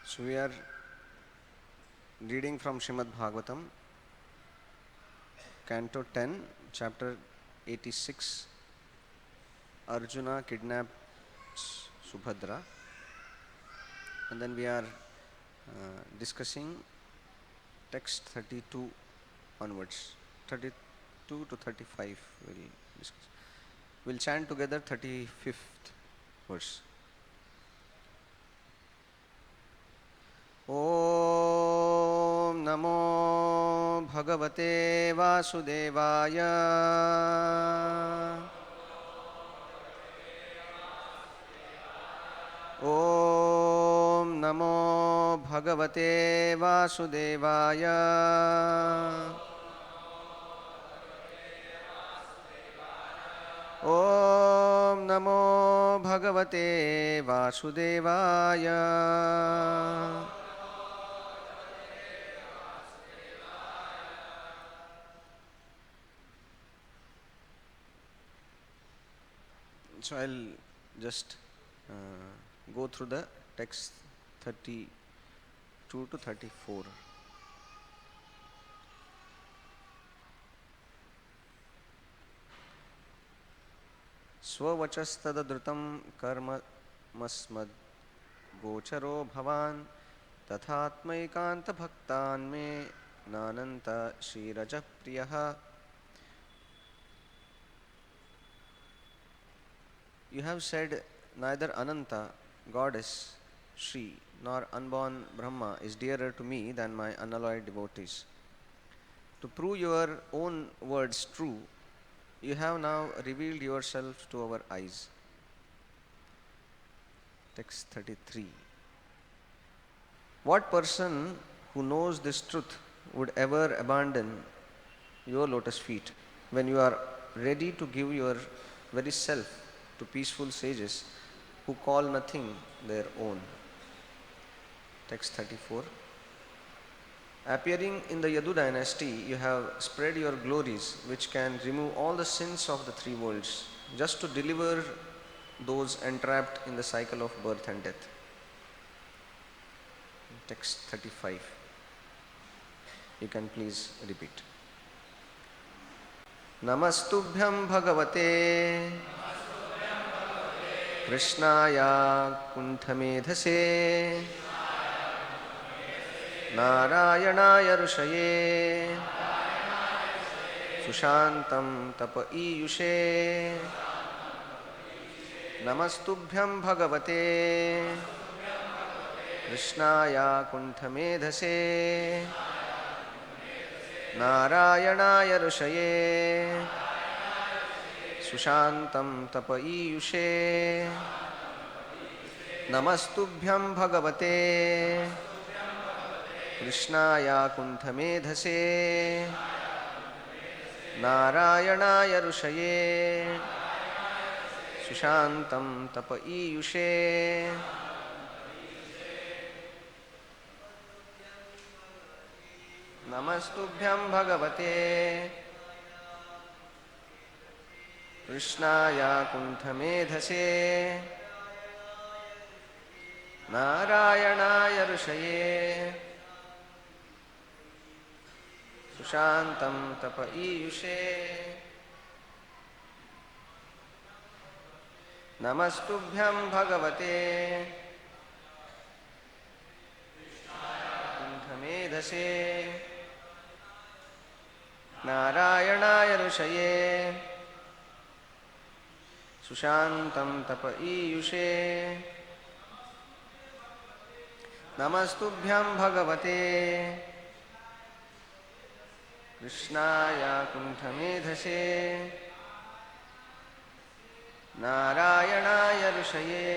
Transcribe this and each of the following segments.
So we are reading from Srimad Bhagavatam, Canto 10, Chapter 86. Arjuna kidnaps Subhadra, and then we are discussing text 32 onwards. 32 to 35 we'll discuss. We'll chant together 35th verse. Om Namo Bhagavate Vasudevaya. Om Namo Bhagavate Vasudevaya. Om Namo Bhagavate Vasudevaya. So I'll just go through the text 32 to 34. Svavachastadadrutam karma masmad gocharo bhavan tathatmaikanta bhaktan me nananta shiraja priyaha. You have said, neither Ananta, goddess, Shri, nor unborn Brahma is dearer to me than my unalloyed devotees. To prove your own words true, you have now revealed yourself to our eyes. Text 33. What person who knows this truth would ever abandon your lotus feet when you are ready to give your very self to peaceful sages who call nothing their own? Text 34. Appearing in the Yadu dynasty, you have spread your glories which can remove all the sins of the three worlds, just to deliver those entrapped in the cycle of birth and death. Text 35. You can please repeat. Namastubhyam Bhagavate Krishnaya Kunthamedhase Narayanaya Rushaye Sushantam Tapa Iyushe Namastubhyam Bhagavate Krishnaya Kunthamedhase Narayanaya Rushaye Sushantam Tapa Iyushe Namastubhyam Bhagavate Krishnaya Kunthamedhase Narayanaya Rushaye Sushantam Tapa Iyushe. Namastubhyam Bhagavate Krishnaya Kunthamedhase Narayanaya Rushaye Sushantam Tapa Iyushe. Namastubhyam Bhagavate Kunthamedhase Narayanaya Rushaye Sushantam Tapa Iyushe. Namastubhyam Bhagavate Krishnaya Kunthamedhase Narayanaya Rushaye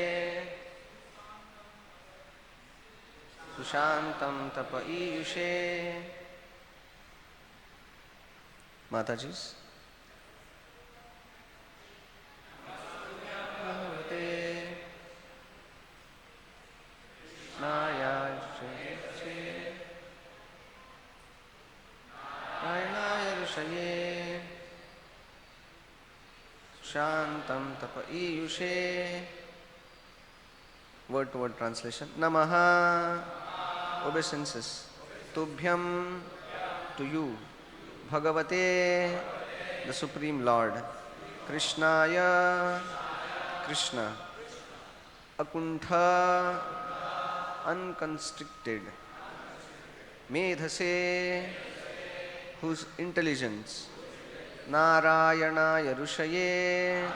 Sushantam Tapa Iyushe. Matajis. Shantam Tapa Iyushe. Word to word translation. Namaha obeisances. Tubhyam, to you, Bhagavate, the Supreme Lord, Krishnaya, Krishna, Akuntha, unconstricted, Medhase, whose intelligence, Narayana Yarushaye,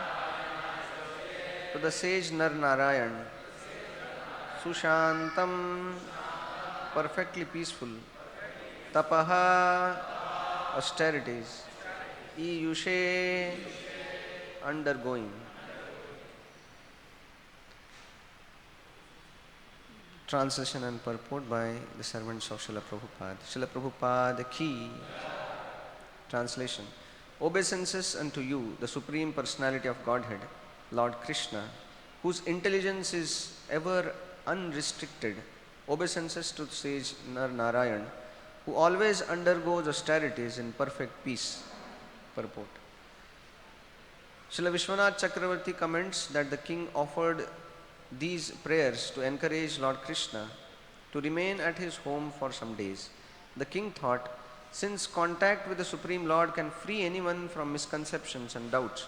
to the sage Nar Narayan, Sushantam, perfectly peaceful, Tapaha, austerities, Iyushe, undergoing. Translation and purport by the servants of Srila Prabhupada. Srila Prabhupada ki. Translation. Obeisances unto you, the Supreme Personality of Godhead, Lord Krishna, whose intelligence is ever unrestricted. Obeisances to sage Nar Narayan, who always undergoes austerities in perfect peace. Purport. Srila Vishwanath Chakravarti comments that the king offered these prayers to encourage Lord Krishna to remain at his home for some days. The king thought, since contact with the Supreme Lord can free anyone from misconceptions and doubts,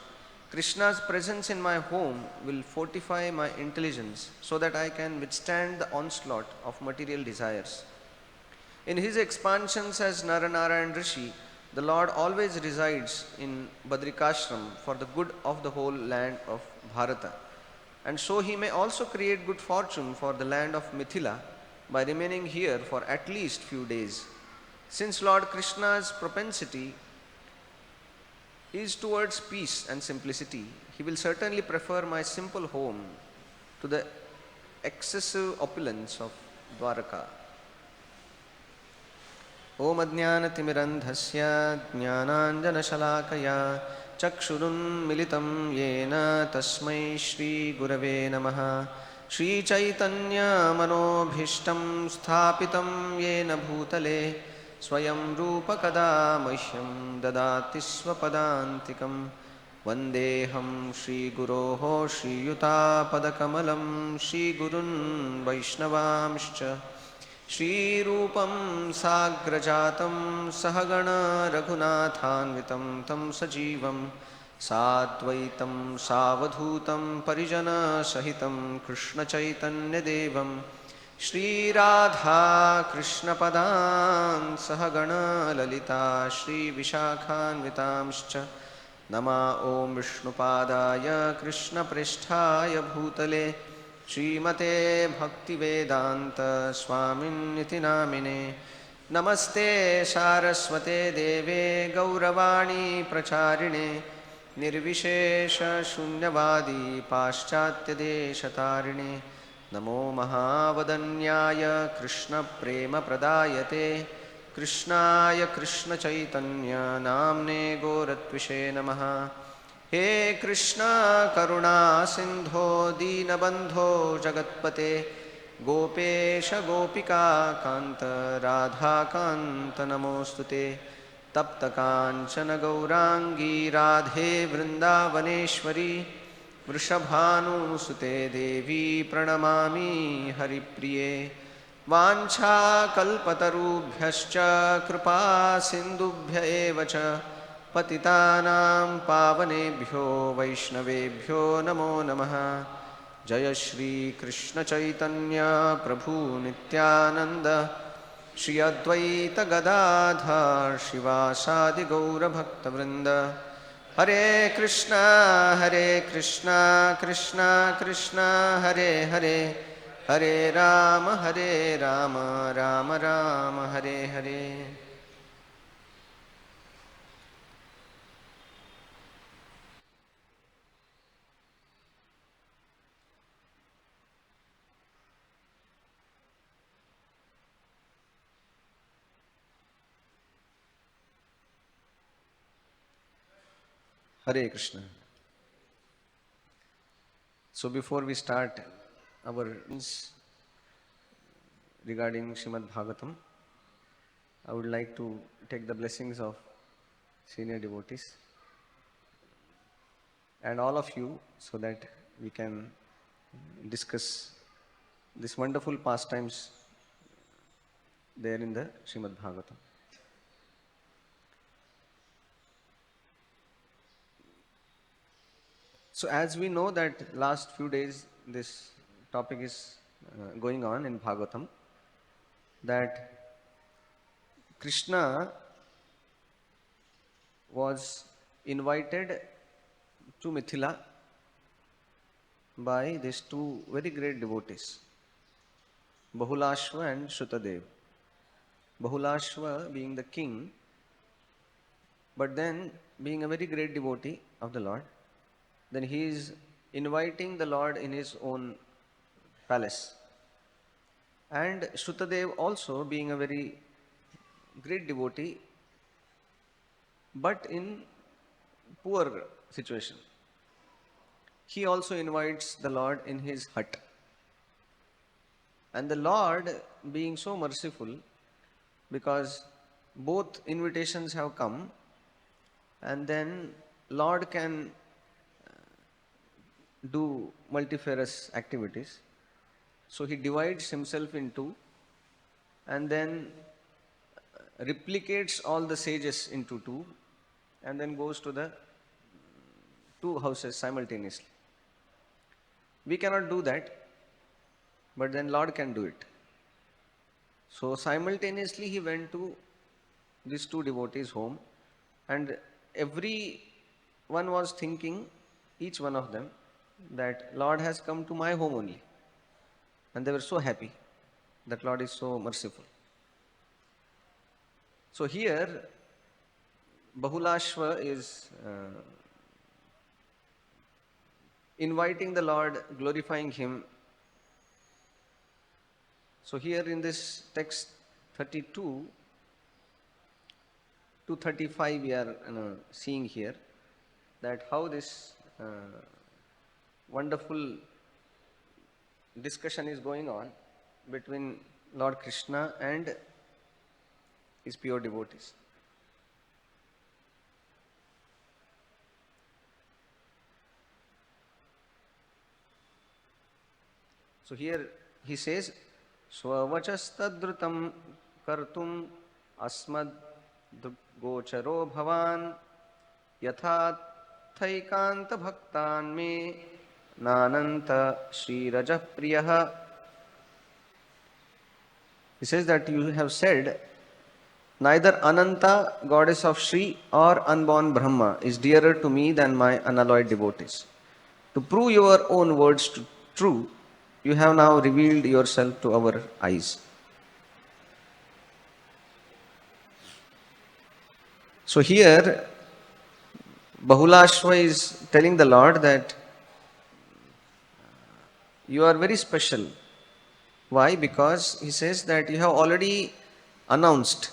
Krishna's presence in my home will fortify my intelligence so that I can withstand the onslaught of material desires. In his expansions as Naranarayan Rishi, the Lord always resides in Badrikashram for the good of the whole land of Bharata. And so he may also create good fortune for the land of Mithila by remaining here for at least few days. Since Lord Krishna's propensity is towards peace and simplicity, he will certainly prefer my simple home to the excessive opulence of Dwaraka. Om Ajnanatimirandhasya Jnananjanashalakaya Chakshurunmilitam Yena Tasmai Shri Gurave Namaha Shri Chaitanya Manobhishtam Sthapitam Yena Bhutale Swayam Rupa Kada Mahyam Dadati Swapadantikam Vandeham Shri Guroho Shri Yuta Padakamalam Shri Gurun Vaishnavamscha Shri Rupam Sagrajatam Sahagana Raghunathanvitam Tam Sajivam Sadvaitam Savadhutam Parijana Sahitam Krishna Chaitanya Devam Shri Radha Krishna Padan Sahagana Lalita Shri Vishakhanvitamscha Nama Om Vishnupadaya Krishna Pristhaya Bhutale Srimate Bhaktivedanta Swaminiti Namine Namaste Saraswate Deve Gauravani Pracharine Nirvishesha Shunyavadi Paschatya Deshatarine Namo Mahavadanyaya Krishna Prema Pradayate Krishnaya Krishna Chaitanya Namne Goratvishe Namaha He Krishna Karuna Sindho Dinabandho Jagatpate Gopesha Gopika Kanta Radha Kanta Namostute Tapta Kanchana Gaurangi Radhe Vrindavaneshwari Vrishabhanu Sute Devi Pranamami Haripriye Vancha Kalpatarubhyascha Kripa Sindubhya Evacha Patitanam Pavanebhyo Vaishnavebhyo Namo Namaha Jaya Shri Krishna Chaitanya Prabhu Nityananda Shri Advaita Gadadhar Shivasadi Gaura Bhakta Vrinda Hare Krishna Krishna Krishna Hare Hare Hare Rama Rama Rama Hare Hare. Hare Krishna. So before we start our regarding Srimad Bhagavatam, I would like to take the blessings of senior devotees and all of you so that we can discuss this wonderful pastimes there in the Srimad Bhagavatam. So as we know that last few days this topic is going on in Bhagavatam, that Krishna was invited to Mithila by these two very great devotees, Bahulashva and Shrutadev. Bahulashva being the king, but then being a very great devotee of the Lord, then he is inviting the Lord in his own palace. And Shrutadev also being a very great devotee, but in poor situation. He also invites the Lord in his hut. And the Lord being so merciful, because both invitations have come, and then Lord can do multifarious activities. So he divides himself in two and then replicates all the sages into two and then goes to the two houses simultaneously. We cannot do that, but then Lord can do it. So simultaneously he went to these two devotees' home, and every one was thinking, each one of them, that Lord has come to my home only. And they were so happy that Lord is so merciful. So here Bahulashva is inviting the Lord, glorifying him. So here in this text 32 to 35 we are seeing here that how this wonderful discussion is going on between Lord Krishna and his pure devotees. So here he says, Svavachastadrutam kartum asmad gocharo bhavan yathat thaikanta bhaktan me nananta srirajah priyaha. He says that you have said, neither Ananta, goddess of Sri, or unborn Brahma is dearer to me than my unalloyed devotees. To prove your own words true, you have now revealed yourself to our eyes. So here, Bahulashva is telling the Lord that you are very special. Why? Because he says that you have already announced,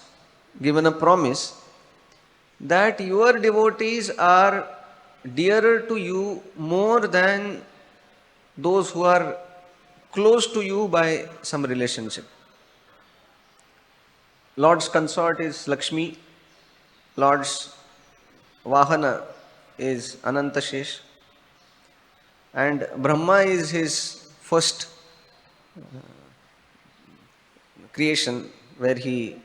given a promise, that your devotees are dearer to you more than those who are close to you by some relationship. Lord's consort is Lakshmi, Lord's Vahana is Anantashesh, and Brahma is his first creation where he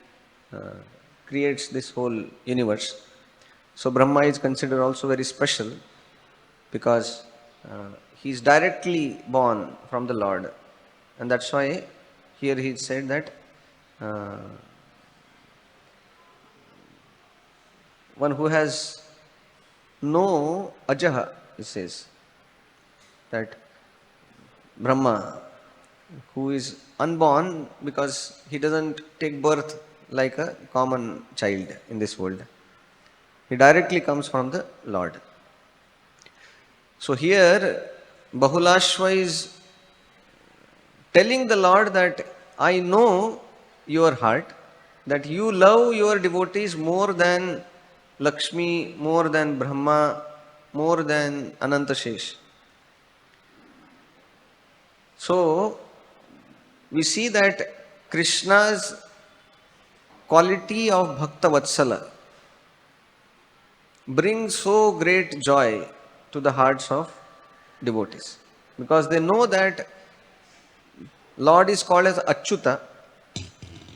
creates this whole universe. So Brahma is considered also very special because he is directly born from the Lord, and that's why here he said that one who has no ajaha, he says that Brahma, who is unborn because he doesn't take birth like a common child in this world. He directly comes from the Lord. So here Bahulashva is telling the Lord that I know your heart, that you love your devotees more than Lakshmi, more than Brahma, more than Anantashesh. So we see that Krishna's quality of Bhakta Vatsala brings so great joy to the hearts of devotees, because they know that Lord is called as Achyuta,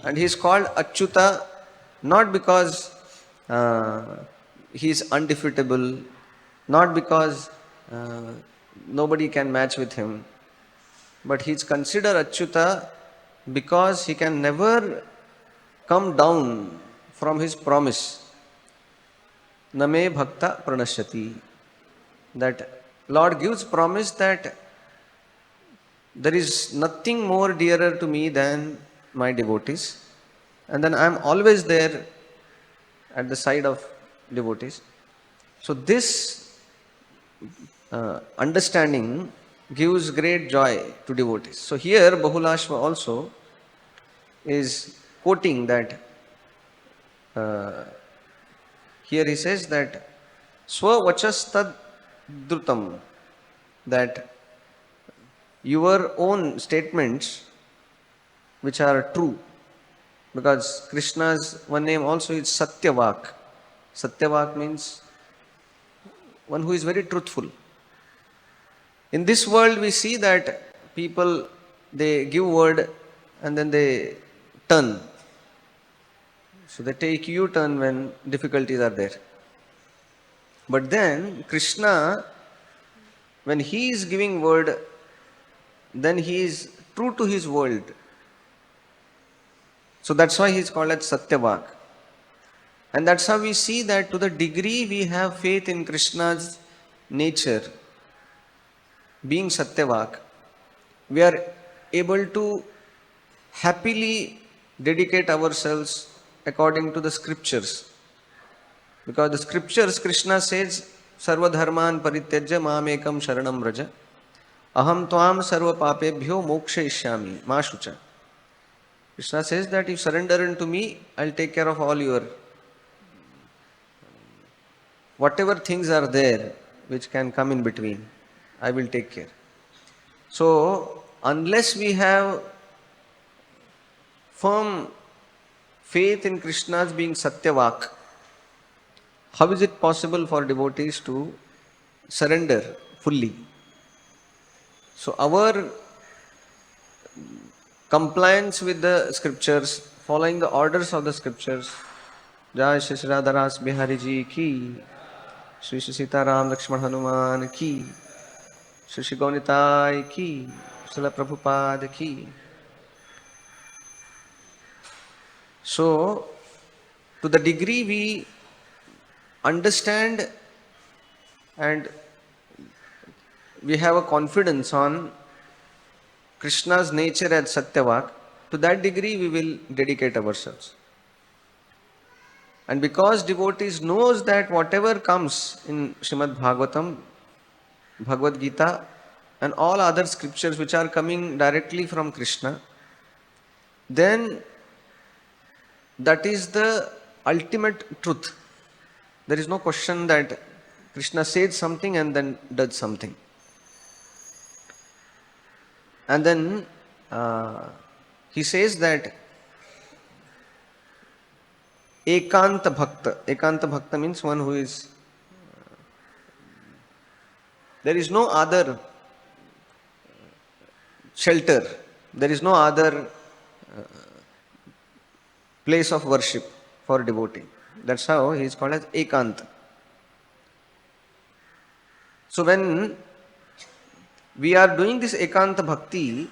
And he is called Achyuta not because he is undefeatable, not because nobody can match with him, but he is considered Achyuta because he can never come down from his promise. Name bhakta pranashyati. That Lord gives promise that there is nothing more dearer to me than my devotees, and then I am always there at the side of devotees. So this understanding gives great joy to devotees. So here Bahulashva also is quoting that, here he says that Swavachastad drutam, that your own statements which are true, because Krishna's one name also is Satyavak. Satyavak means one who is very truthful. In this world we see that people, they give word and then they turn. So they take U-turn when difficulties are there. But then Krishna, when he is giving word, then he is true to his word. So that's why he is called as Satyavak. And that's how we see that to the degree we have faith in Krishna's nature, being Satyavak, we are able to happily dedicate ourselves according to the scriptures. Because the scriptures, Krishna says, Sarva dharman parityajya mamekam sharanam vraja aham tvam sarva papebhyo mokshayishyami ma shucha. Krishna says that if you surrender unto me, I'll take care of all your whatever things are there which can come in between, I will take care. So, unless we have firm faith in Krishna's being Satyavak, how is it possible for devotees to surrender fully? So, our compliance with the scriptures, following the orders of the scriptures, Jai SriSriRadhaRasbihariTemple ki, Shri Sitaram Lakshman Hanuman ki, Shri Gaunitai ki, Srila Prabhupada ki. So, to the degree we understand and we have a confidence on Krishna's nature as Satyavak, to that degree we will dedicate ourselves. And because devotees knows that whatever comes in Srimad Bhagavatam, Bhagavad-gita and all other scriptures which are coming directly from Krishna, then that is the ultimate truth. There is no question that Krishna said something and then does something. And then he says that Ekanta Bhakta. Ekanta Bhakta means one who is, there is no other shelter, there is no other place of worship for devotee. That's how he is called as Ekanta. So when we are doing this Ekanta Bhakti,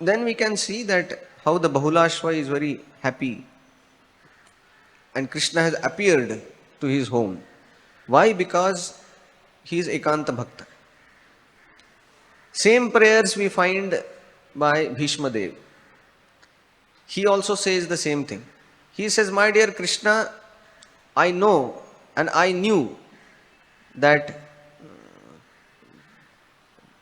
then we can see that how the Bahulashva is very happy and Krishna has appeared to his home. Why? Because he is Ekanta Bhakta. Same prayers we find by Bhishma Dev. He also says the same thing. He says, my dear Krishna, I know and I knew that.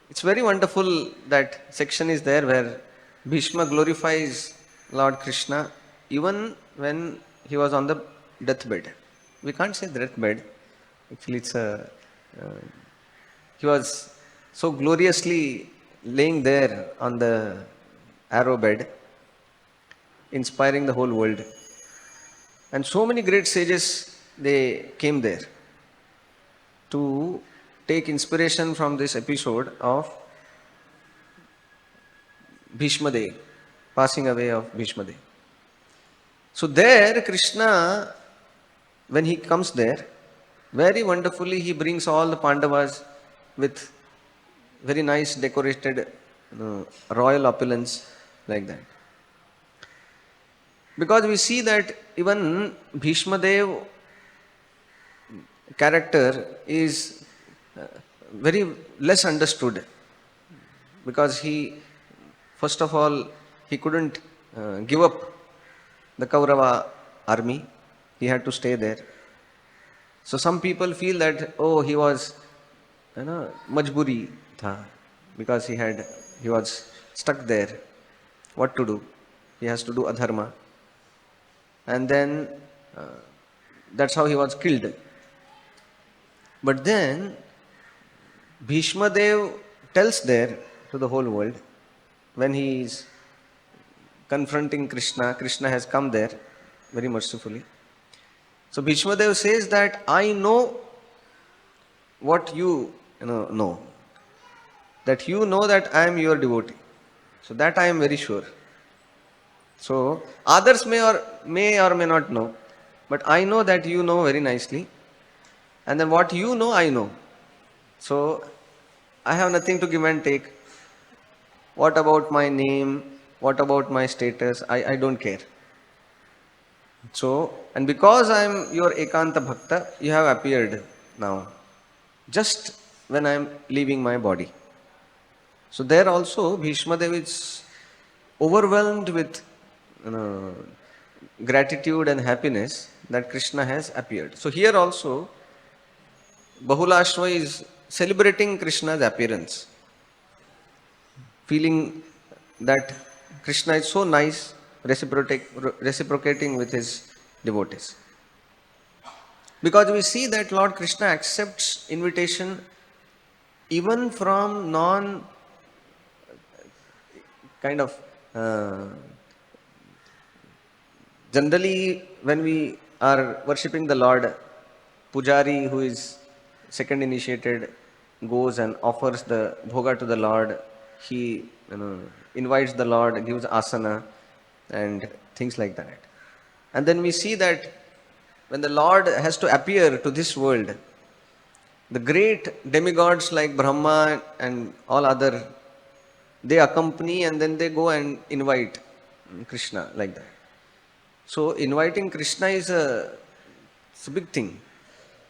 It's very wonderful that section is there where Bhishma glorifies Lord Krishna even when he was on the deathbed. We can't say deathbed. Actually, it's he was so gloriously laying there on the arrow bed, inspiring the whole world. And so many great sages, they came there to take inspiration from this episode of Bhishma Dev, passing away of Bhishma Dev. So there Krishna, when he comes there, very wonderfully he brings all the Pandavas with very nice decorated royal opulence like that. Because we see that even Bhishma Dev character is very less understood, because he, first of all, he couldn't give up the Kaurava army. He had to stay there. So some people feel that, oh, he was, majburi tha, because he was stuck there. What to do? He has to do adharma. And then that's how he was killed. But then Bhishma Dev tells there to the whole world, when he is confronting Krishna, Krishna has come there very mercifully. So Bhishma Dev says that I know what you know. That you know that I am your devotee. So that I am very sure. So others may or may not know, but I know that you know very nicely. And then what you know, I know. So I have nothing to give and take. What about my name? What about my status? I don't care. So, and because I am your Ekanta Bhakta, you have appeared now, just when I am leaving my body. So there also Bhishma Dev is overwhelmed with gratitude and happiness that Krishna has appeared. So here also Bahulashva is celebrating Krishna's appearance, feeling that Krishna is so nice, reciprocating with his devotees. Because we see that Lord Krishna accepts invitation even from non kind of generally when we are worshipping the Lord, Pujari who is second initiated goes and offers the bhoga to the Lord. He invites the Lord, gives asana and things like that. And then we see that when the Lord has to appear to this world, the great demigods like Brahma and all other, they accompany and then they go and invite Krishna like that. So inviting Krishna is it's a big thing.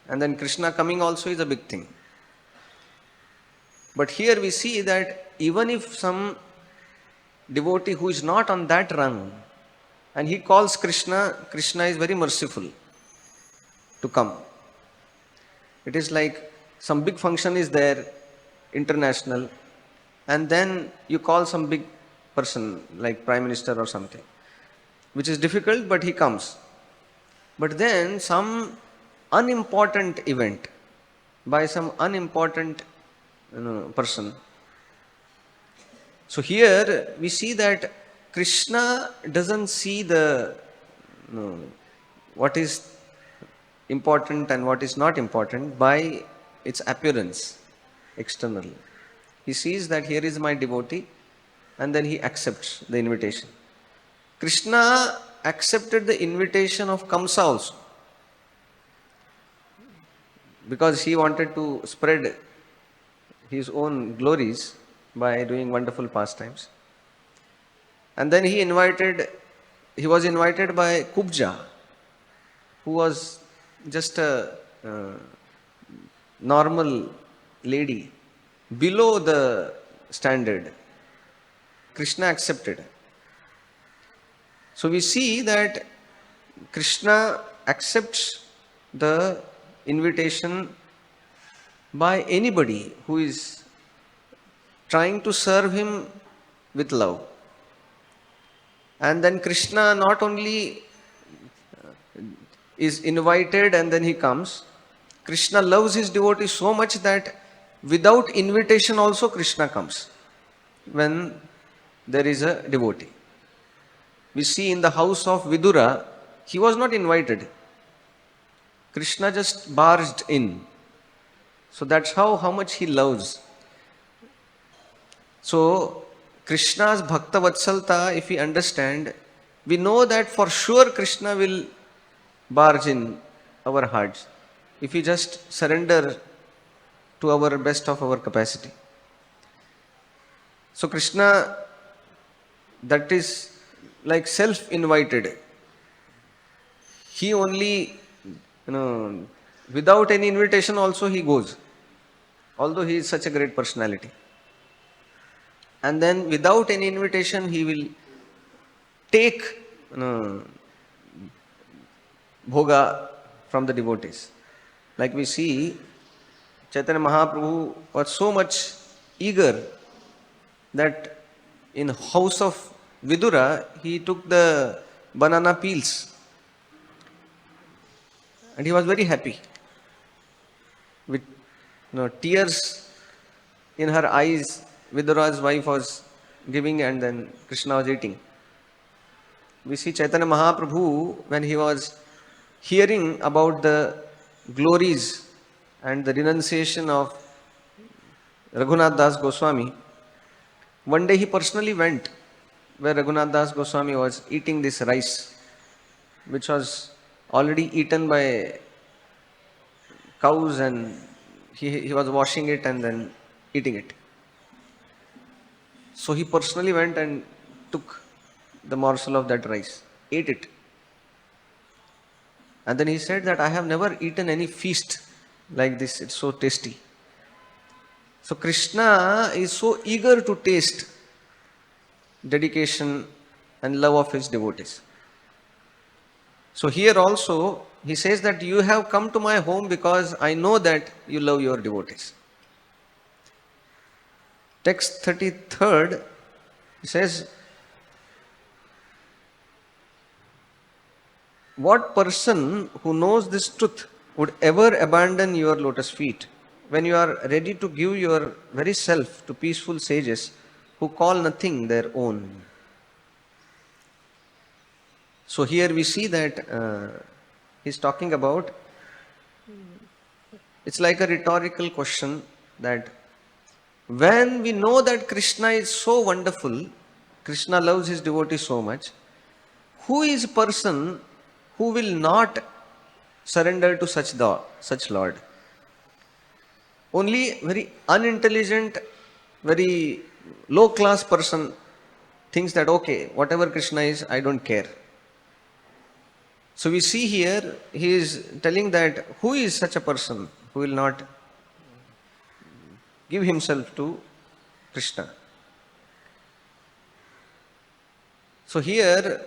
And then Krishna coming also is a big thing. But here we see that even if some devotee who is not on that rung and he calls Krishna, Krishna is very merciful to come. It is like some big function is there, international, and then you call some big person like Prime Minister or something, which is difficult, but he comes. But then some unimportant event by some unimportant person. So here we see that Krishna doesn't see the what is important and what is not important by its appearance externally. He sees that here is my devotee and then he accepts the invitation. Krishna accepted the invitation of Kamsa also, because he wanted to spread his own glories by doing wonderful pastimes. And then he was invited by Kubja, who was just a normal lady, below the standard. Krishna accepted. So we see that Krishna accepts the invitation by anybody who is trying to serve him with love. And then Krishna not only is invited and then he comes, Krishna loves his devotee so much that without invitation also Krishna comes when there is a devotee. We see in the house of Vidura, he was not invited. Krishna just barged in. So that's how much he loves. So Krishna's Bhakta Vatsalta, if we understand, we know that for sure Krishna will barge in our hearts if we just surrender to our best of our capacity. So Krishna, that is like self-invited. He only, without any invitation also he goes, although he is such a great personality. And then without any invitation he will take bhoga from the devotees. Like we see, Chaitanya Mahaprabhu was so much eager that in house of Vidura he took the banana peels and he was very happy with tears in her eyes. Vidura's wife was giving and then Krishna was eating. We see Chaitanya Mahaprabhu, when he was hearing about the glories and the renunciation of Raghunath Das Goswami, one day he personally went where Raghunath Das Goswami was eating this rice, which was already eaten by cows, and he was washing it and then eating it. So he personally went and took the morsel of that rice, ate it. And then he said that I have never eaten any feast like this, it's so tasty. So Krishna is so eager to taste dedication and love of his devotees. So here also he says that you have come to my home because I know that you love your devotees. Text 33rd, he says, what person who knows this truth would ever abandon your lotus feet when you are ready to give your very self to peaceful sages who call nothing their own? So here we see that he's talking about, it's like a rhetorical question, that when we know that Krishna is so wonderful, Krishna loves his devotees so much, who is a person who will not surrender to such Lord? Only very unintelligent, very low class person thinks that, okay, whatever Krishna is, I don't care. So we see here, he is telling that who is such a person who will not give himself to Krishna. So here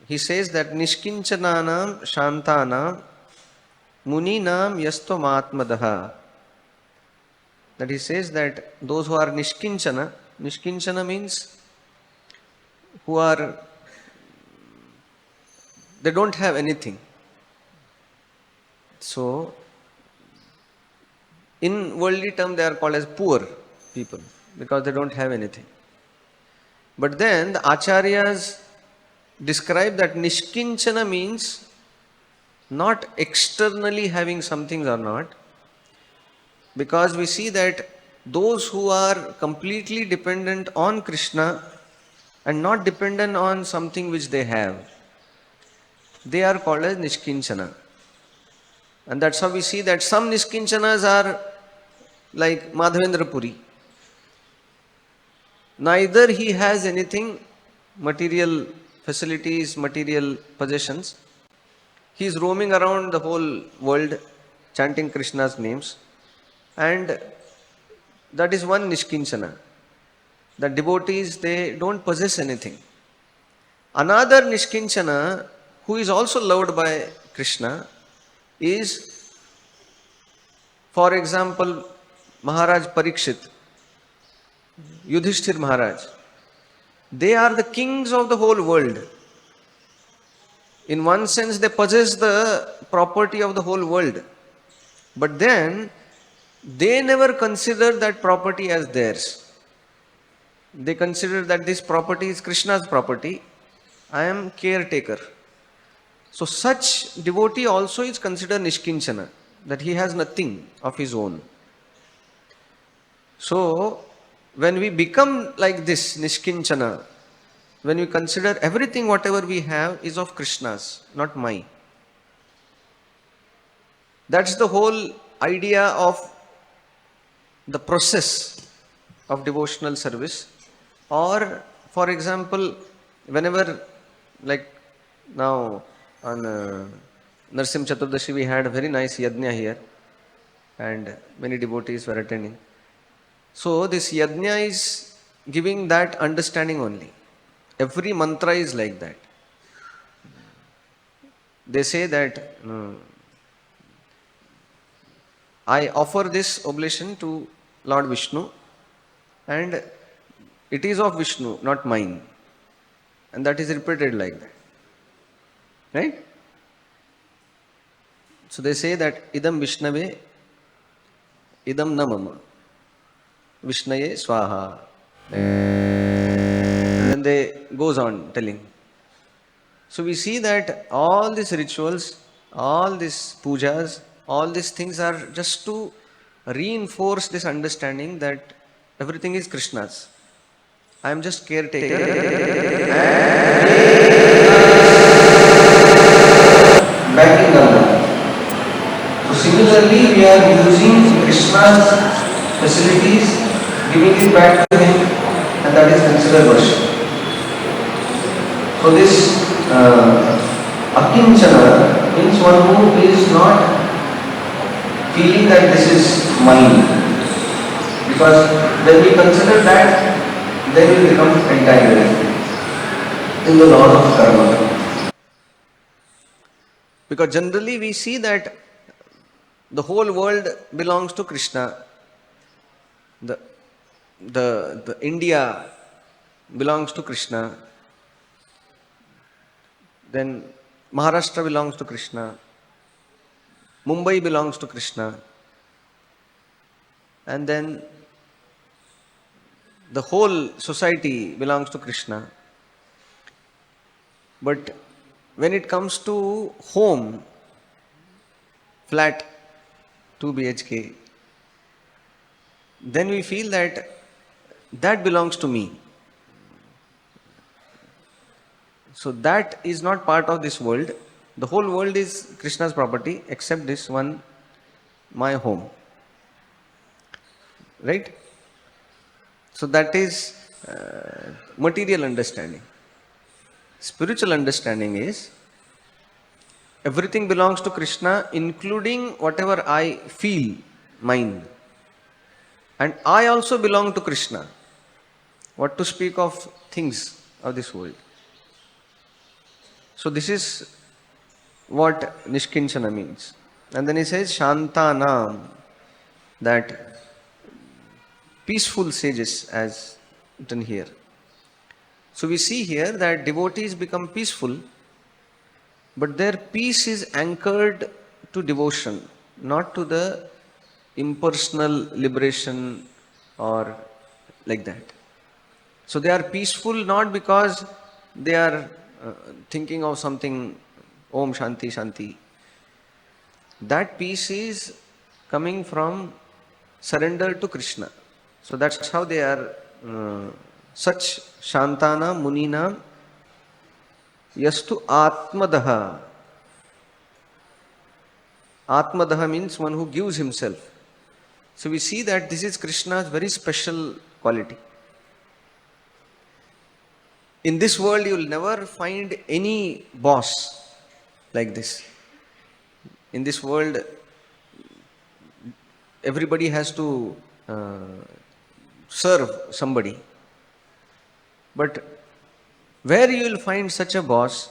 he says that Nishkinchananam Shantanam Muninam Yastvamatmadaha. That he says that those who are Nishkinchana, Nishkinchana means who are, they don't have anything. So in worldly term they are called as poor people because they don't have anything. But then the acharyas describe that Nishkinchana means not externally having something or not, because we see that those who are completely dependent on Krishna and not dependent on something which they have, they are called as Nishkinchana. And that's how we see that some Nishkinchanas are like Madhavendra Puri. Neither he has anything, material facilities, material possessions. He is roaming around the whole world chanting Krishna's names, and that is one Nishkinchana. The devotees, they don't possess anything. Another Nishkinchana who is also loved by Krishna is, for example, Maharaj Parikshit, Yudhishthir Maharaj. They are the kings of the whole world. In one sense, they possess the property of the whole world. But then, they never consider that property as theirs. They consider that this property is Krishna's property. I am caretaker. So such devotee also is considered Nishkinchana, that he has nothing of his own. So, when we become like this Nishkinchana, when you consider everything, whatever we have is of Krishna's, not mine. That's the whole idea of the process of devotional service. Or, for example, whenever, like now on Narsim Chaturdashi, we had a very nice yajna here, and many devotees were attending. So, this yajna is giving that understanding only. Every mantra is like that. They say that I offer this oblation to Lord Vishnu, and it is of Vishnu, not mine. And that is repeated like that. Right? So they say that idam Vishnave, idam namama, Vishnaye swaha. And then they goes on telling. So we see that all these rituals, all these pujas, all these things are just to reinforce this understanding that everything is Krishna's. I am just caretaker. Backing down. So similarly, we are using Krishna's facilities, giving it back to him, and that is considered worship. So this akinchana means one who is not feeling that this is mine. Because when we consider that, then we become entangled in the laws of karma. Because generally we see that the whole world belongs to Krishna. The India belongs to Krishna. Then Maharashtra belongs to Krishna. Mumbai belongs to Krishna. And then the whole society belongs to Krishna. But when it comes to home, flat, 2 BHK, then we feel that that belongs to me. So that is not part of this world. The whole world is Krishna's property except this one, my home. Right? So that is material understanding. Spiritual understanding is everything belongs to Krishna, including whatever I feel, mine. And I also belong to Krishna. What to speak of things of this world. So this is what Nishkinchana means. And then he says, Shantanam, that peaceful sages, as written here. So we see here that devotees become peaceful, but their peace is anchored to devotion, not to the impersonal liberation or like that. So they are peaceful not because they are thinking of something, Om Shanti Shanti. That peace is coming from surrender to Krishna. So that's how they are such Shantana Munina Yastu Atmadaha. Atmadaha means one who gives himself. So we see that this is Krishna's very special quality. In this world you will never find any boss like this. In this world everybody has to serve somebody. But where you will find such a boss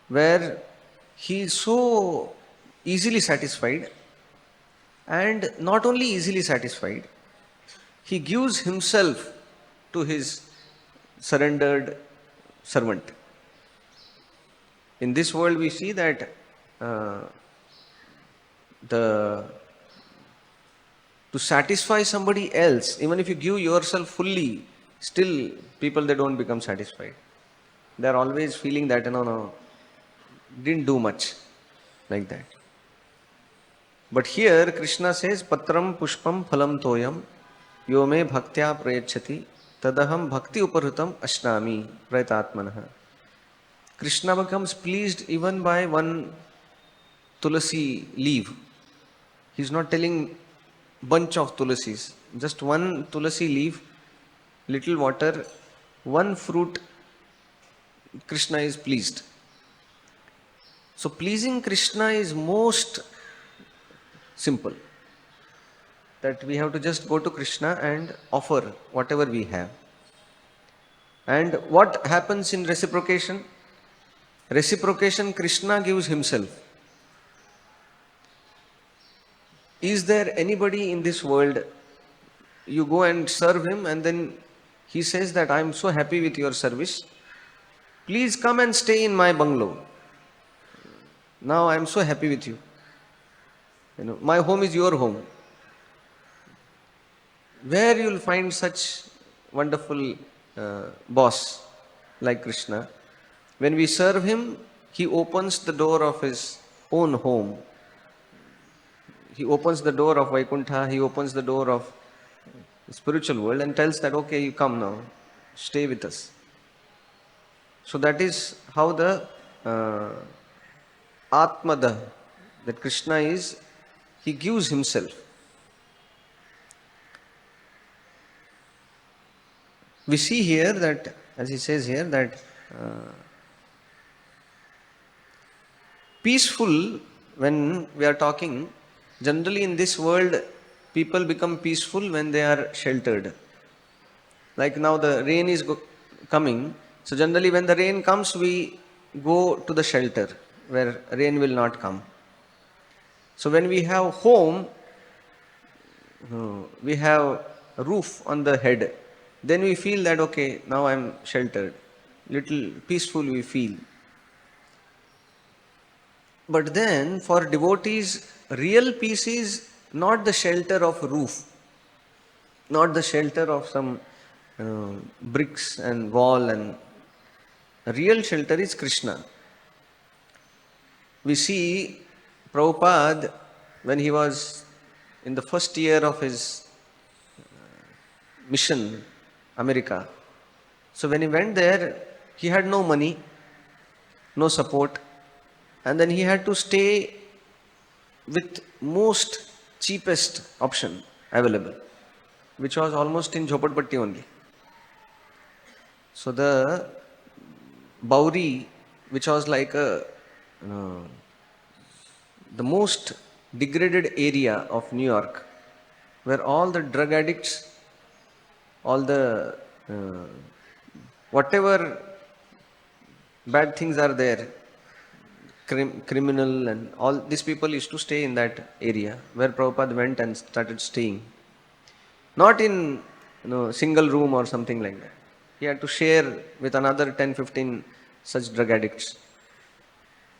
where he is so easily satisfied, and not only easily satisfied, he gives himself to his surrendered servant. In this world we see that to satisfy somebody else, even if you give yourself fully, still people, they don't become satisfied. They are always feeling that no, didn't do much, like that. But here Krishna says, Patram Pushpam Phalam Toyam Yome Bhaktya Prayachati Tadaham bhakti uparutam ashnami praitatmanah. Krishna becomes pleased even by one tulasi leaf. He's not telling bunch of tulasis, just one tulasi leaf, little water, one fruit, Krishna is pleased. So pleasing Krishna is most simple. That we have to just go to Krishna and offer whatever we have. And what happens in reciprocation? Reciprocation, Krishna gives himself. Is there anybody in this world, you go and serve him and then he says that I am so happy with your service, please come and stay in my bungalow. Now I am so happy with you. My home is your home. Where you will find such wonderful boss like Krishna? When we serve him, he opens the door of his own home. He opens the door of Vaikuntha, he opens the door of the spiritual world and tells that, okay, you come now, stay with us. So that is how the Atmada, that Krishna is, he gives himself. We see here that, as he says here, that peaceful, when we are talking, generally in this world, people become peaceful when they are sheltered. Like now the rain is coming, so generally when the rain comes, we go to the shelter where rain will not come. So when we have home, we have a roof on the head, then we feel that, okay, now I am sheltered. Little peaceful we feel. But then for devotees, real peace is not the shelter of roof, not the shelter of some bricks and wall, and real shelter is Krishna. We see Prabhupada, when he was in the first year of his mission, America. So when he went there, he had no money, no support, and then he had to stay with most cheapest option available, which was almost in Jhopatpatti only. So the Bauri, which was like the most degraded area of New York, where all the drug addicts, all the whatever bad things are there, criminal and all these people used to stay in that area where Prabhupada went and started staying. Not in single room or something like that. He had to share with another 10-15 such drug addicts.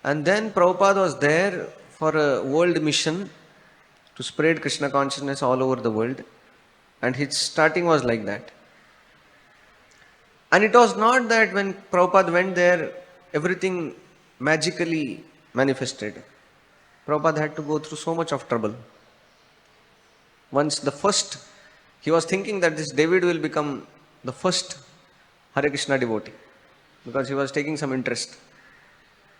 And then Prabhupada was there for a world mission to spread Krishna consciousness all over the world. And his starting was like that. And it was not that when Prabhupada went there, everything magically manifested. Prabhupada had to go through so much of trouble. Once he was thinking that this David will become the first Hare Krishna devotee, because he was taking some interest.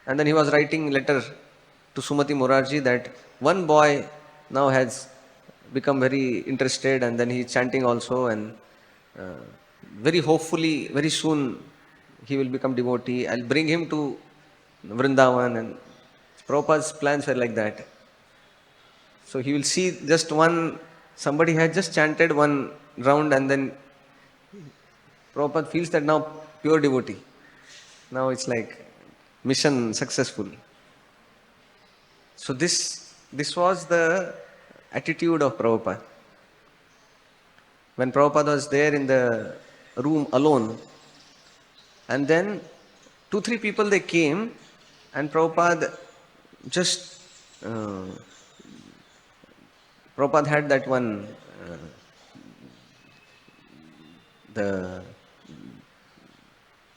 And then he was writing letter to Sumati Morarji that one boy now has become very interested, and then he is chanting also, and very hopefully, very soon he will become devotee. I'll bring him to Vrindavan, and Prabhupada's plans were like that. So he will see just somebody had just chanted one round, and then Prabhupada feels that now pure devotee. Now it's like mission successful. So this was the attitude of Prabhupada. When Prabhupada was there in the room alone, and then 2-3 people they came, and Prabhupada Prabhupada had that one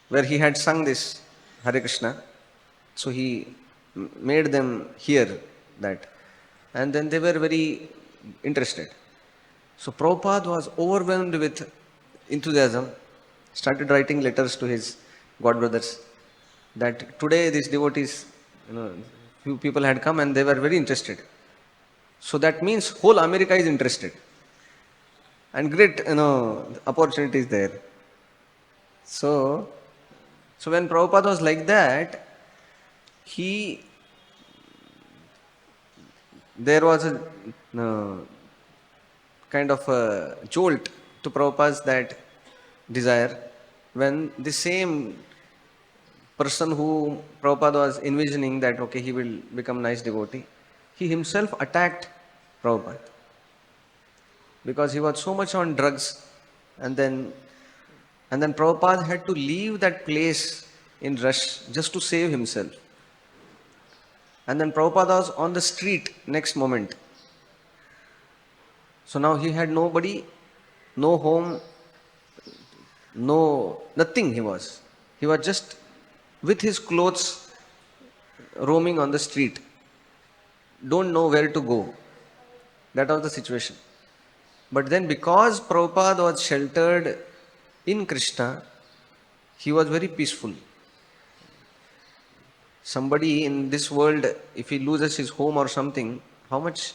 where he had sung this Hare Krishna. So he made them hear that, and then they were very interested. So Prabhupada was overwhelmed with enthusiasm, started writing letters to his god brothers that today these devotees, few people had come and they were very interested. So that means whole America is interested and great, opportunities there. So, so when Prabhupada was like that, he, there was a kind of a jolt to Prabhupada's that desire when the same person who Prabhupada was envisioning that, okay, he will become nice devotee, he himself attacked Prabhupada because he was so much on drugs, and then Prabhupada had to leave that place in rush just to save himself. And then Prabhupada was on the street next moment. So now he had nobody, no home, no nothing he was. He was just with his clothes roaming on the street. Don't know where to go. That was the situation. But then because Prabhupada was sheltered in Krishna, he was very peaceful. Somebody in this world, if he loses his home or something, how much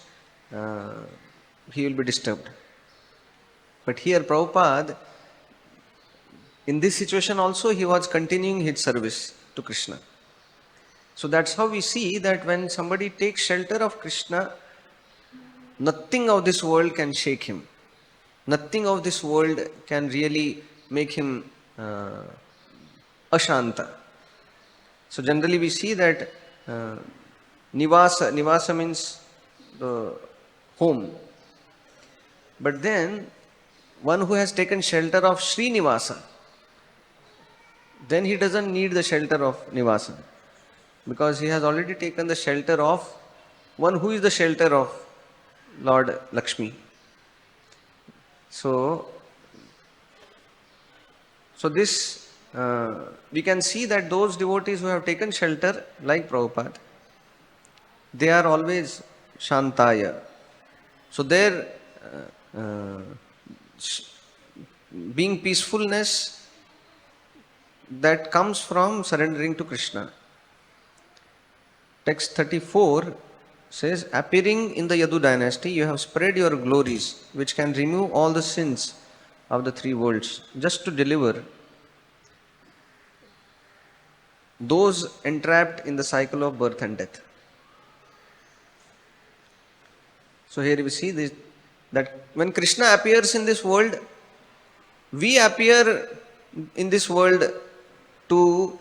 he will be disturbed. But here Prabhupada, in this situation also, he was continuing his service to Krishna. So that's how we see that when somebody takes shelter of Krishna, nothing of this world can shake him. Nothing of this world can really make him ashanta. So generally we see that nivasa means the home. But then one who has taken shelter of Srinivasa, then he doesn't need the shelter of Nivasa, because he has already taken the shelter of one who is the shelter of Lord Lakshmi. So this we can see that those devotees who have taken shelter like Prabhupada, they are always Shantaya. So their being peacefulness that comes from surrendering to Krishna. Text 34 says, appearing in the Yadu dynasty, you have spread your glories, which can remove all the sins of the three worlds, just to deliver those entrapped in the cycle of birth and death. So here we see this, that when Krishna appears in this world, we appear in this world to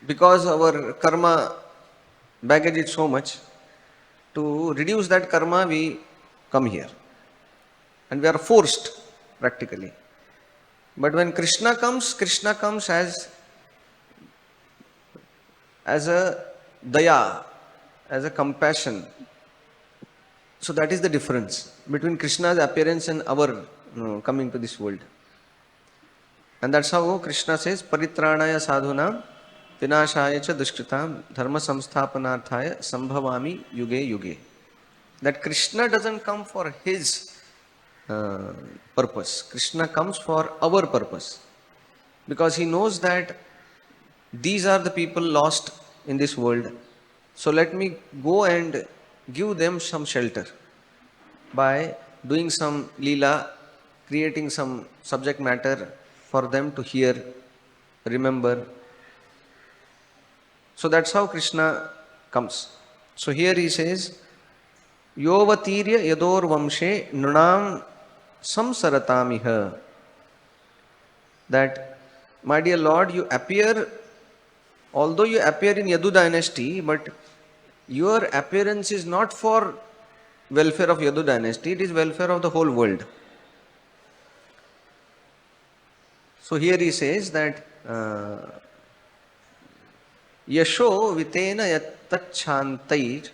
because our karma baggage is so much, to reduce that karma we come here, and we are forced practically. But when Krishna comes as a daya, as a compassion. So that is the difference between Krishna's appearance and our coming to this world. And that's how Krishna says, Paritranaya sadhunam vinashaya cha dushkritam dharma samsthapanarthaya sambhavami yuge yuge. That Krishna doesn't come for his purpose. Krishna comes for our purpose. Because he knows that these are the people lost in this world. So let me go and give them some shelter by doing some leela, creating some subject matter for them to hear, remember. So that's how Krishna comes. So here he says, Yovatirya yador vamshe nunam samsaratamiha. That, my dear Lord, you appear, although you appear in Yadu dynasty, but your appearance is not for welfare of Yadu dynasty, it is welfare of the whole world. So here he says that Yasho vitena yattachantair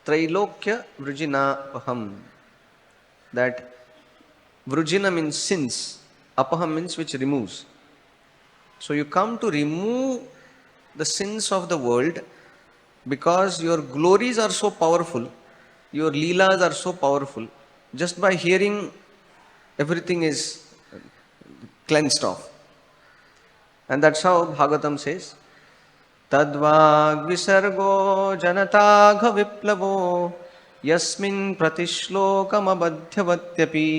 trailokya vrujinapaham. That vrujina means sins, apaham means which removes. So you come to remove the sins of the world because your glories are so powerful, your leelas are so powerful. Just by hearing everything is cleansed off. And that's how Bhagavatam says, Tadvag visargo janatagha viplavo yasmin pratishlokam abadhyavatyapi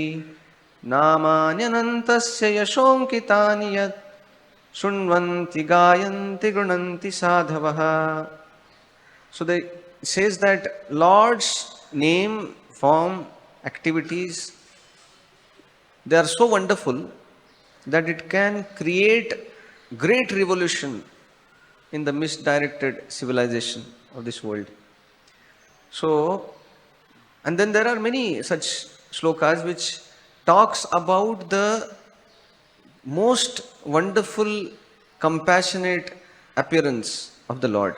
namanyanantasya yashonkitani yat shunvanti gayanti grunanti sadhavaha. So it says that Lord's name, form, activities, they are so wonderful that it can create great revolution in the misdirected civilization of this world. So, and then there are many such shlokas which talks about the most wonderful, compassionate appearance of the Lord.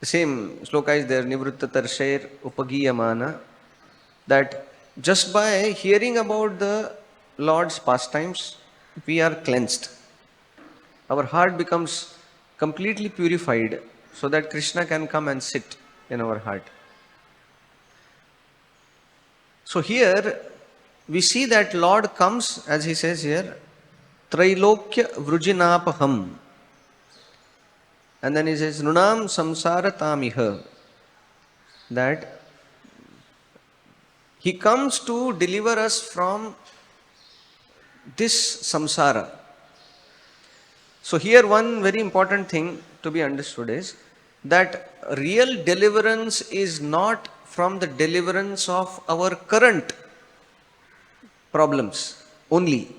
The same shloka is there, Nivritta Tarshair Upagiyamana, that just by hearing about the Lord's pastimes, we are cleansed. Our heart becomes completely purified so that Krishna can come and sit in our heart. So here we see that Lord comes, as he says here, Trailokya Vrujinapaham. And then he says, Nunam Samsara Tamiha. That he comes to deliver us from this samsara. So here one very important thing to be understood is that real deliverance is not from the deliverance of our current problems only.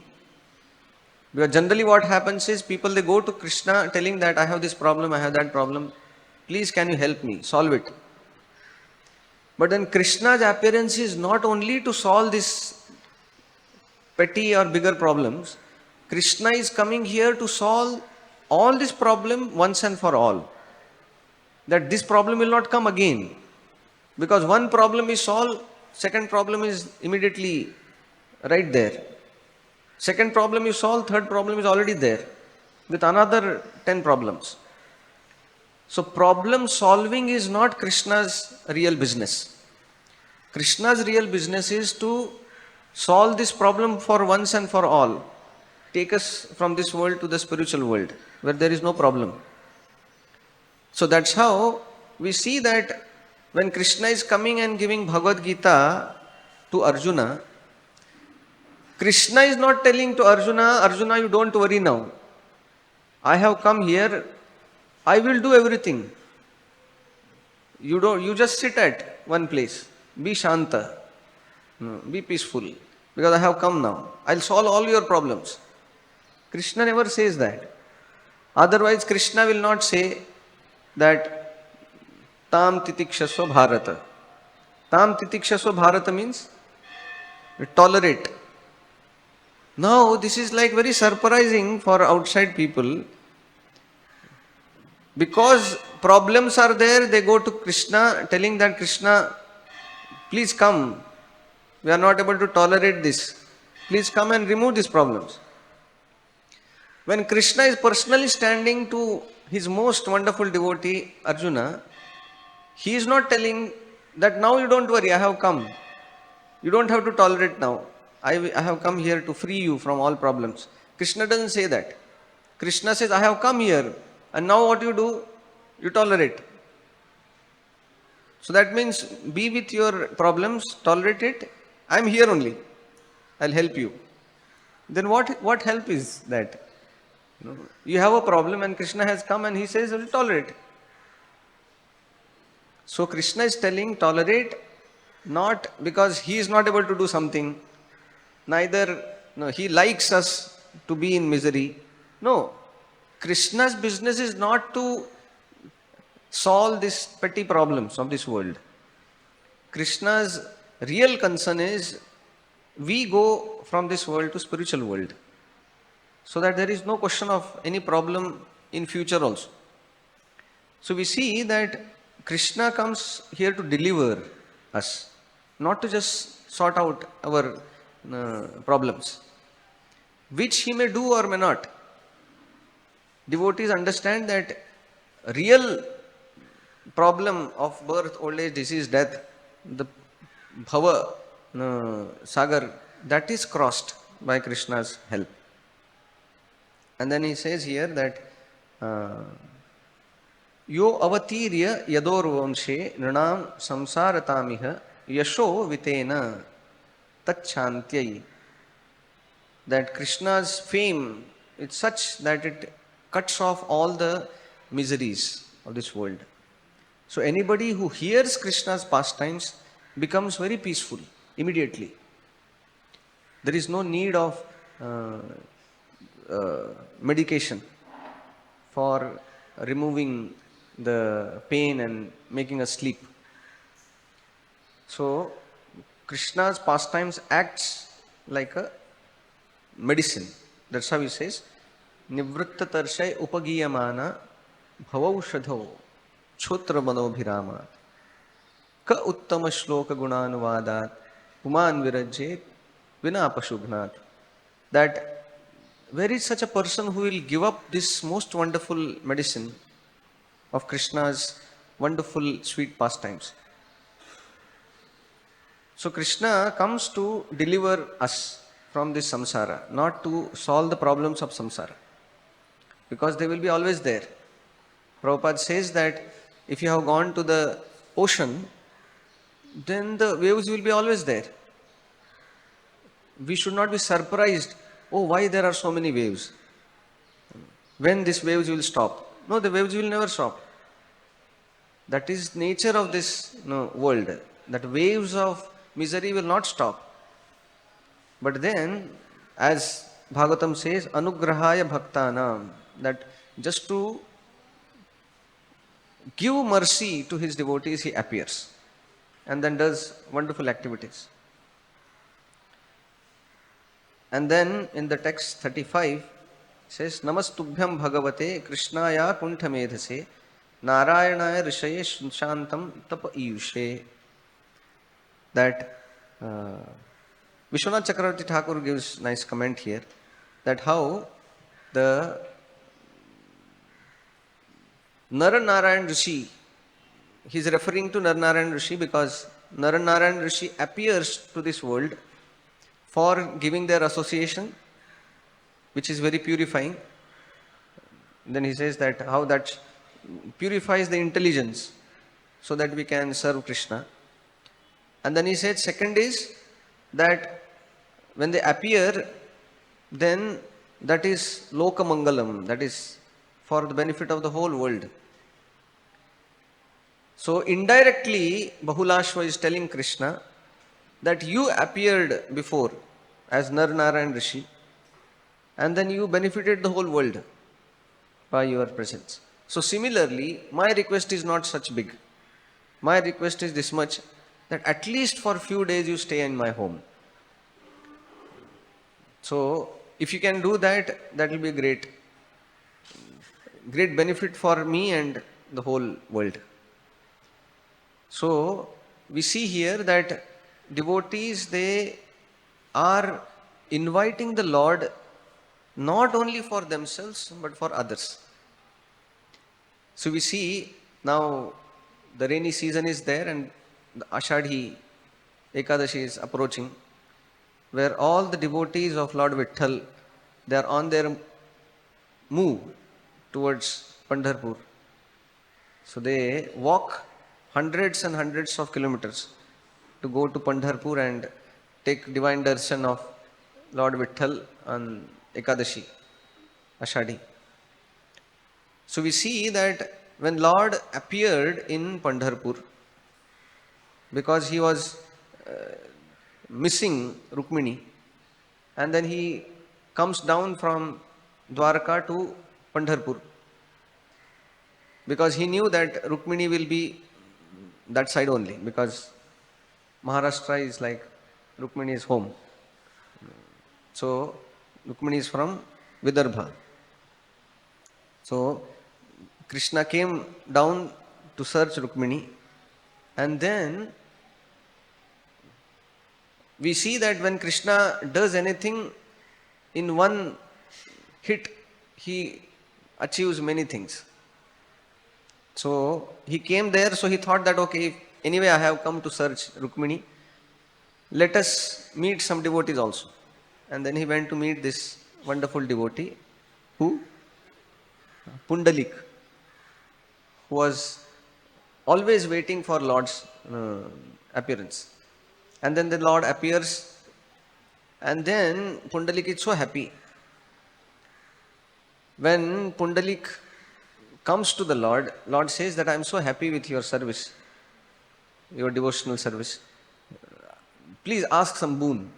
Because generally what happens is people, they go to Krishna telling that I have this problem, I have that problem, please can you help me, solve it. But then Krishna's appearance is not only to solve these petty or bigger problems. Krishna is coming here to solve all this problem once and for all. That this problem will not come again. Because one problem is solved, second problem is immediately right there. Second problem is solved, third problem is already there with another 10 problems. So problem solving is not Krishna's real business. Krishna's real business is to solve this problem for once and for all. Take us from this world to the spiritual world where there is no problem. So that's how we see that when Krishna is coming and giving Bhagavad-gita to Arjuna, Krishna is not telling to Arjuna, Arjuna, you don't worry now. I have come here, I will do everything. You just sit at one place. Be shanta. Be peaceful. Because I have come now. I'll solve all your problems. Krishna never says that. Otherwise, Krishna will not say that Tam titikshasva bharata. Tam titikshasva bharata means tolerate. Now, this is like very surprising for outside people. Because problems are there, they go to Krishna telling that Krishna, please come. We are not able to tolerate this. Please come and remove these problems. When Krishna is personally standing to his most wonderful devotee, Arjuna, he is not telling that now you don't worry, I have come. You don't have to tolerate now. I have come here to free you from all problems. Krishna doesn't say that. Krishna says, I have come here. And now what you do? You tolerate. So that means be with your problems, tolerate it. I am here only. I'll help you. Then what help is that? You have a problem and Krishna has come and he says, I'll tolerate. So Krishna is telling tolerate not because he is not able to do something. Neither he likes us to be in misery. No. Krishna's business is not to solve these petty problems of this world. Krishna's real concern is we go from this world to spiritual world. So that there is no question of any problem in future also. So we see that Krishna comes here to deliver us, not to just sort out our problems, which he may do or may not. Devotees understand that real problem of birth, old age, disease, death, the bhava sagar, that is crossed by Krishna's help. And then he says here that Yo avatirya yadorvamshe nrinam samsaratamiha yasho vitena tachantyai. That Krishna's fame is such that it cuts off all the miseries of this world. So anybody who hears Krishna's pastimes becomes very peaceful immediately. There is no need of medication for removing the pain and making us sleep. So Krishna's pastimes acts like a medicine. That's how he says, Nivritta tarshay upagiyamana bhavaushadho chotra manobhirama ka uttama shloka gunanuvadat puman virajet vinapashubhnat. That where is such a person who will give up this most wonderful medicine of Krishna's wonderful sweet pastimes? So Krishna comes to deliver us from this samsara, not to solve the problems of samsara, because they will be always there. Prabhupada says that if you have gone to the ocean, then the waves will be always there. We should not be surprised, oh, why there are so many waves? When these waves will stop? No, the waves will never stop. That is nature of this world, that waves of misery will not stop. But then, as Bhagavatam says, anugrahaya bhaktanam, that just to give mercy to his devotees, he appears and then does wonderful activities. And then in the text 35, it says, Namastubhyam Bhagavate Krishnaya Kunthamedhase Narayanaya Rishaye Shantam Tapa Iyushe. That Vishwanath Chakravarti Thakur gives nice comment here, that how the Narayan Rishi, he is referring to Narayan Rishi because Narayan Rishi appears to this world for giving their association, which is very purifying. Then he says that how that purifies the intelligence so that we can serve Krishna. And then he said second is that when they appear, then that is loka mangalam, that is for the benefit of the whole world. So indirectly, Bahulashva is telling Krishna that you appeared before as Narayan Rishi and then you benefited the whole world by your presence. So similarly, my request is not such big. My request is this much, that at least for a few days you stay in my home. So if you can do that, that will be great benefit for me and the whole world. So we see here that devotees, they are inviting the Lord not only for themselves but for others. So we see now the rainy season is there and the Ashadhi Ekadashi is approaching, where all the devotees of Lord Vitthal, they are on their move towards Pandharpur. So they walk hundreds and hundreds of kilometers to go to Pandharpur and take divine darshan of Lord Vitthal on Ekadashi, Ashadhi. So we see that when Lord appeared in Pandharpur, because he was missing Rukmini, and then he comes down from Dwarka to Pandharpur, because he knew that Rukmini will be that side only, because Maharashtra is like Rukmini is home. So Rukmini is from Vidarbha. So Krishna came down to search Rukmini, and then we see that when Krishna does anything in one hit, he achieves many things. So he came there, so he thought that okay, anyway I have come to search Rukmini, let us meet some devotees also. And then he went to meet this wonderful devotee, who? Pundalik, who was always waiting for Lord's appearance. And then the Lord appears, and then Pundalik is so happy. When Pundalik comes to the Lord, Lord says that I am so happy with your service, your devotional service. Please ask some boon.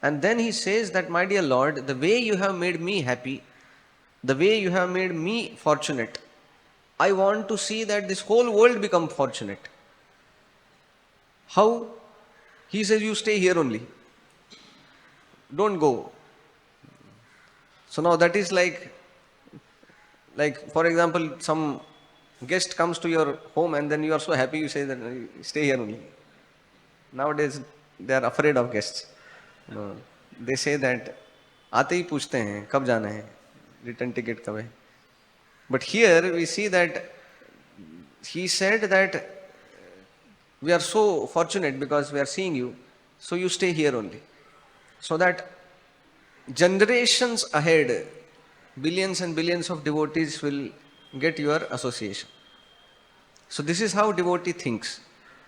And then he says that, my dear Lord, the way you have made me happy, the way you have made me fortunate, I want to see that this whole world become fortunate. How? He says, you stay here only. Don't go. So now that is like for example, some guest comes to your home and then you are so happy, you say that stay here only. Nowadays they are afraid of guests. They say that आते ही पूछते हैं कब जाना है, return ticket कब है. But here we see that he said that we are so fortunate because we are seeing you, so you stay here only. So that generations ahead, billions and billions of devotees will get your association. So this is how devotee thinks.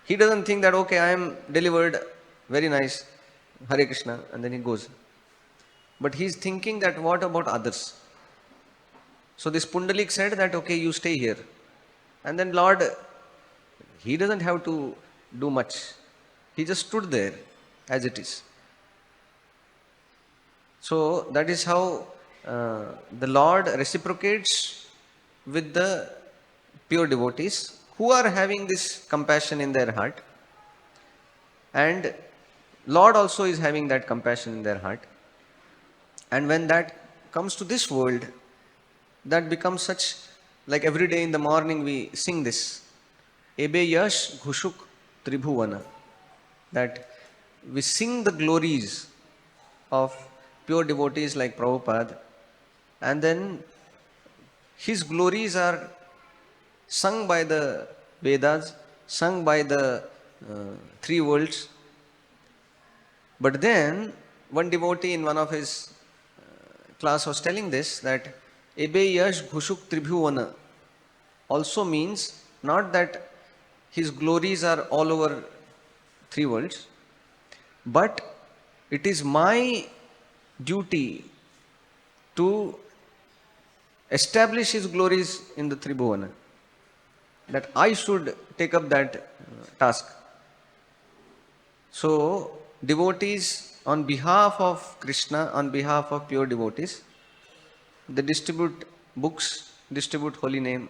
He doesn't think that, okay, I am delivered, very nice, Hare Krishna, and then he goes. But he is thinking that what about others? So this Pundalik said that, okay, you stay here. And then Lord, he doesn't have to do much. He just stood there as it is. So that is how the Lord reciprocates with the pure devotees who are having this compassion in their heart. And Lord also is having that compassion in their heart. And when that comes to this world, that becomes such, like every day in the morning we sing this, Ebe Yash Ghushuk Tribhuvana, that we sing the glories of pure devotees like Prabhupada, and then his glories are sung by the Vedas, sung by the three worlds. But then one devotee in one of his class was telling this, that Ebe Yash Ghushuk Tribhuvana also means not that his glories are all over three worlds, but it is my duty to establish his glories in the Tribhuvana, that I should take up that task. So devotees, on behalf of Krishna, on behalf of pure devotees, they distribute books, distribute holy name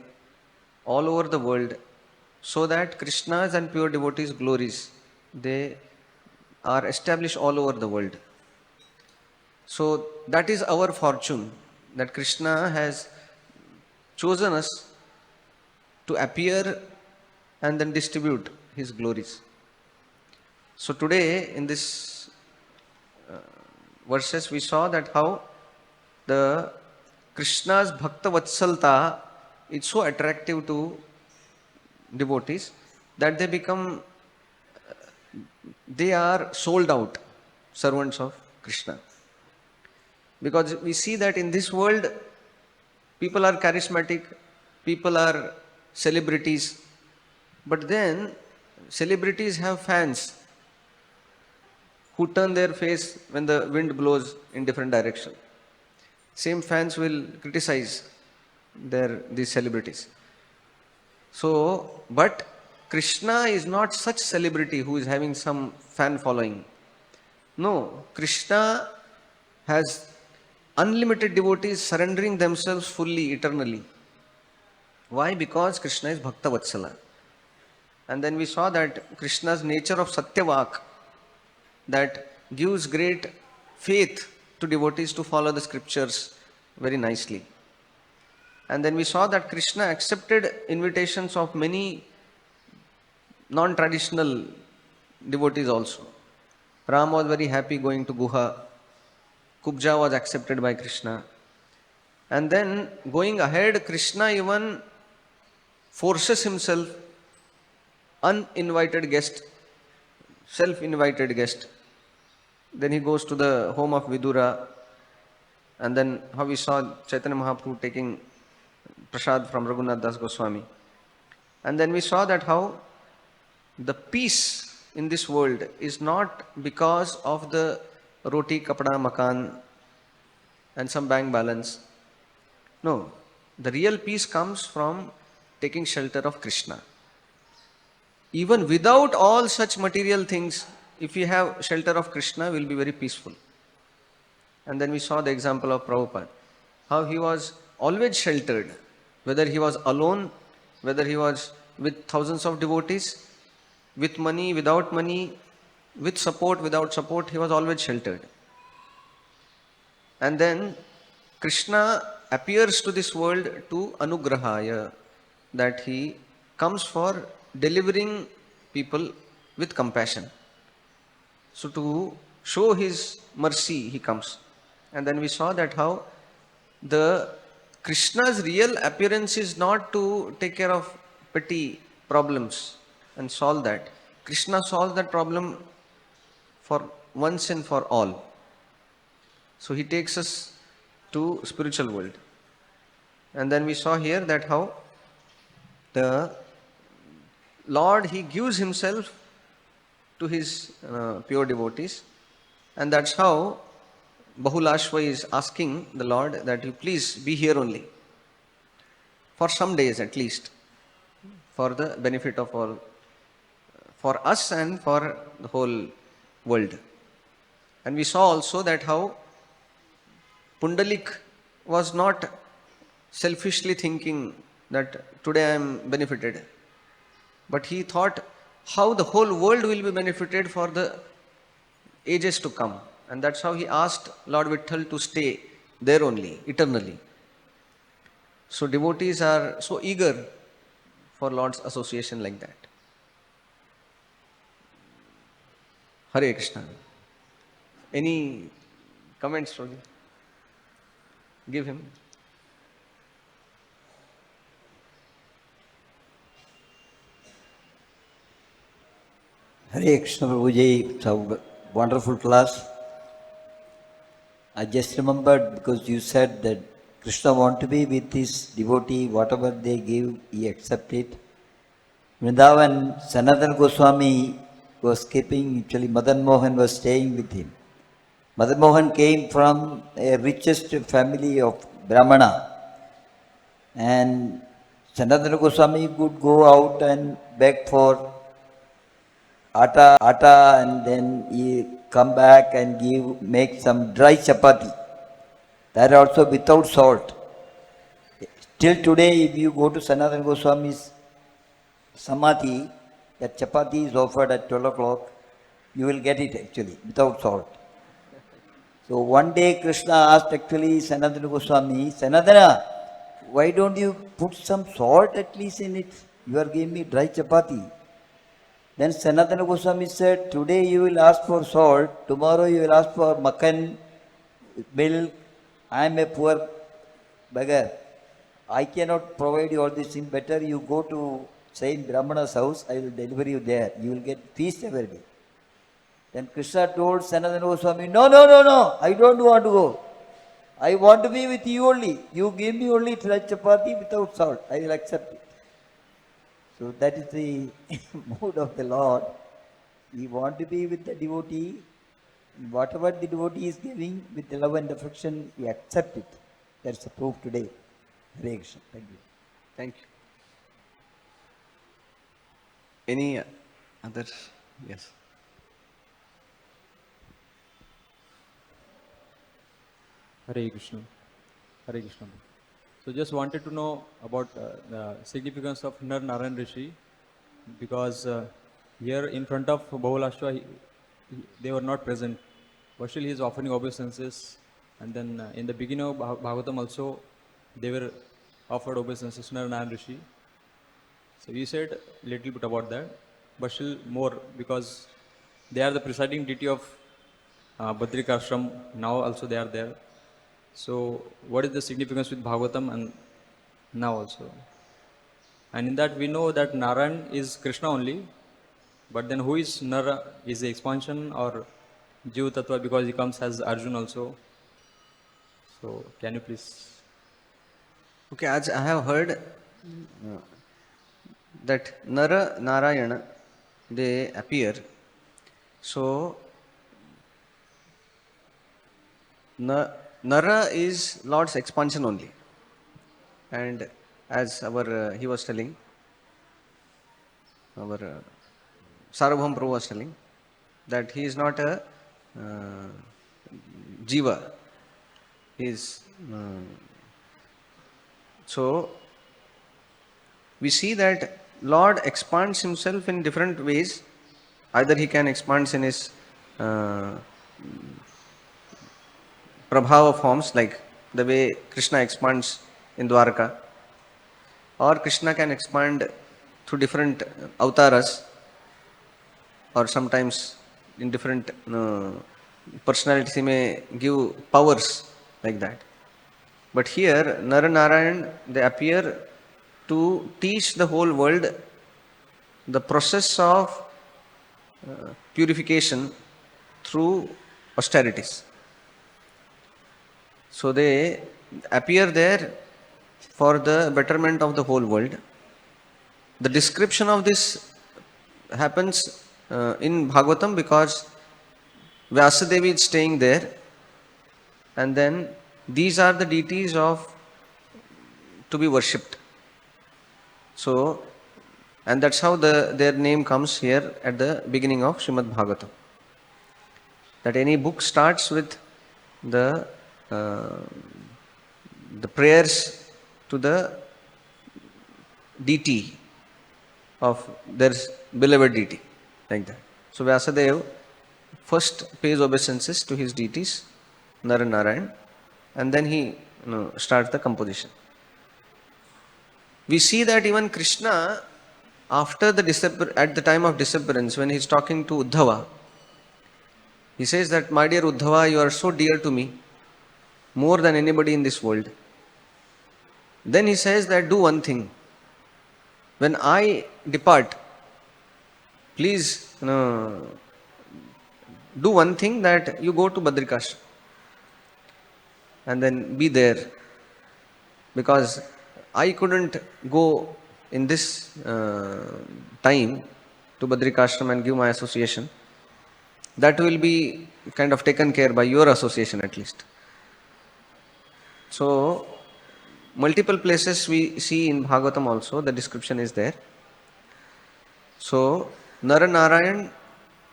all over the world, so that Krishna's and pure devotees' glories, they are established all over the world. So that is our fortune, that Krishna has chosen us to appear and then distribute his glories. So today in this verses we saw that how the Krishna's Bhakta Vatsalta is so attractive to devotees that they are sold out servants of Krishna. Because we see that in this world, people are charismatic, people are celebrities, but then celebrities have fans who turn their face when the wind blows in different direction. Same fans will criticize these celebrities. So, but Krishna is not such celebrity who is having some fan following. No, Krishna has unlimited devotees surrendering themselves fully, eternally. Why? Because Krishna is Bhakta Vatsala. And then we saw that Krishna's nature of Satyavak, that gives great faith to devotees to follow the scriptures very nicely. And then we saw that Krishna accepted invitations of many non-traditional devotees also. Rama was very happy going to Guha. Kubja was accepted by Krishna. And then going ahead, Krishna even forces himself, uninvited guest, self-invited guest. Then he goes to the home of Vidura, and then how we saw Chaitanya Mahaprabhu taking prasad from Raghunath Das Goswami. And then we saw that how the peace in this world is not because of the roti, kapda, makan and some bank balance. No, the real peace comes from taking shelter of Krishna. Even without all such material things, if we have shelter of Krishna, we will be very peaceful. And then we saw the example of Prabhupada, how he was always sheltered, whether he was alone, whether he was with thousands of devotees, with money, without money, with support, without support, he was always sheltered. And then Krishna appears to this world to anugrahaya, that he comes for delivering people with compassion. So to show his mercy, he comes. And then we saw that how the Krishna's real appearance is not to take care of petty problems and solve that. Krishna solves that problem for once and for all. So he takes us to spiritual world. And then we saw here that how the Lord, he gives himself to his pure devotees, and that's how Bahulashva is asking the Lord that you please be here only for some days at least, for the benefit of all, for us and for the whole world. And we saw also that how Pundalik was not selfishly thinking that today I am benefited, but he thought how the whole world will be benefited for the ages to come. And that's how he asked Lord Vitthal to stay there only, eternally. So devotees are so eager for Lord's association like that. Hare Krishna. Any comments from you? Give him. Hare Krishna Prabhuji, it's a wonderful class. I just remembered because you said that Krishna want to be with his devotee, whatever they give, he accept it. Vrindavan, Sanatana Goswami was keeping, actually Madan Mohan was staying with him. Madan Mohan came from a richest family of Brahmana, and Sanatana Goswami could go out and beg for atta, and then he come back and make some dry chapati. That also without salt. Till today, if you go to Sanatana Goswami's samadhi, that chapati is offered at 12 o'clock, you will get it actually, without salt. So one day Krishna asked actually Sanatana Goswami, Sanatana, why don't you put some salt at least in it? You are giving me dry chapati. Then Sanatana Goswami said, today you will ask for salt, tomorrow you will ask for makan, milk. I am a poor beggar. I cannot provide you all these things. Better you go to Saint Brahmana's house, I will deliver you there. You will get feast every day. Then Krishna told Sanatana Goswami, no, I don't want to go. I want to be with you only. You give me only dry chapati without salt. I will accept it. So that is the mood of the Lord. We want to be with the devotee. Whatever the devotee is giving with love and affection, we accept it. That's the proof today. Hare Krishna. Thank you. Thank you. Any other? Yes. Hare Krishna. Hare Krishna. So just wanted to know about the significance of Nar Narayan Rishi, because here in front of Bahulashva, they were not present. But still he is offering obeisances, and then in the beginning of Bhagavatam also, they were offered obeisances to Nar Narayan Rishi. So you said a little bit about that, but still more, because they are the presiding deity of Badrika Ashram. Now also they are there. So what is the significance with Bhagavatam and now also? And in that we know that Narayan is Krishna only, But then who is Nara? Is the expansion or Jiva Tattva, because he comes as Arjun also? So can you please? Okay, as I have heard that Nara Narayana, they appear. So Nara is Lord's expansion only. And as our he was telling, our Sarvabhaum Prabhu was telling, that he is not a jiva. He is so we see that Lord expands himself in different ways. Either he can expand in his prabhava forms, like the way Krishna expands in Dwarka, or Krishna can expand through different avtaras, or sometimes in different personalities he may give powers like that. But here Nara Narayan, they appear to teach the whole world the process of purification through austerities. So they appear there for the betterment of the whole world. The description of this happens in Bhagavatam because Vyasadevi is staying there, and then these are the deities of to be worshipped. So, and that's how their name comes here at the beginning of Srimad Bhagavatam. That any book starts with the prayers to the deity of their beloved deity, like that. So Vyasadeva first pays obeisances to his deities, Nara Narayan, and then he starts the composition. We see that even Krishna, after at the time of disappearance, when he is talking to Uddhava, he says that, my dear Uddhava, you are so dear to me, more than anybody in this world. Then he says that, do one thing. When I depart, please do one thing, that you go to Badrikashram and then be there, because I couldn't go in this time to Badrikashram and give my association. That will be kind of taken care by your association at least. So, multiple places we see in Bhagavatam also, the description is there. So, Nara Narayan,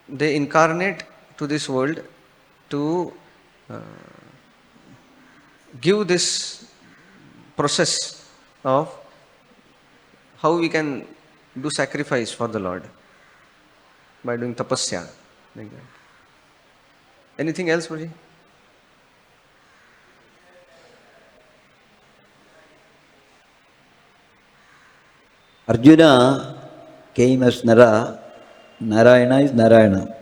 they incarnate to this world to give this process of how we can do sacrifice for the Lord by doing tapasya, like that. Anything else, Prabhuji? Arjuna came as Nara. Narayana is Narayana,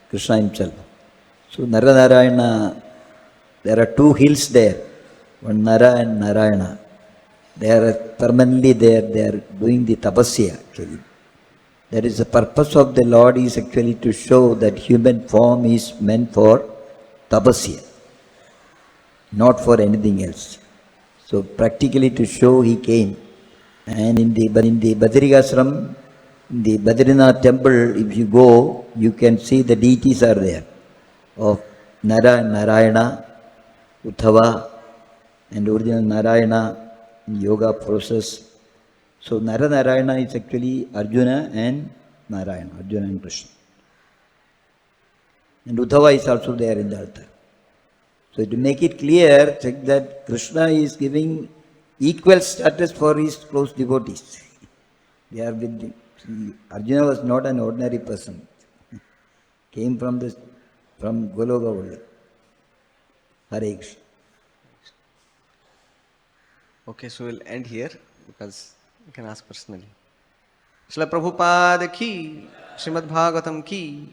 Krishna himself. So Nara Narayana, there are two hills there, one Nara and Narayana. They are permanently there, they are doing the tapasya actually. That is the purpose of the Lord, is actually to show that human form is meant for tapasya, not for anything else. So practically to show he came. And in the Badrikashram, in the Badrinath temple, if you go, you can see the deities are there of Nara and Narayana, Uddhava, and original Narayana in yoga process. So Nara Narayana is actually Arjuna and Narayana, Arjuna and Krishna. And Uddhava is also there in the altar. So to make it clear, check that Krishna is giving equal status for his close devotees. They are with him. Arjuna was not an ordinary person. Came from Goloka only. Hare Krishna. Okay, so we'll end here because you can ask personally. Srila Prabhupada ki, Srimad Bhagavatam ki.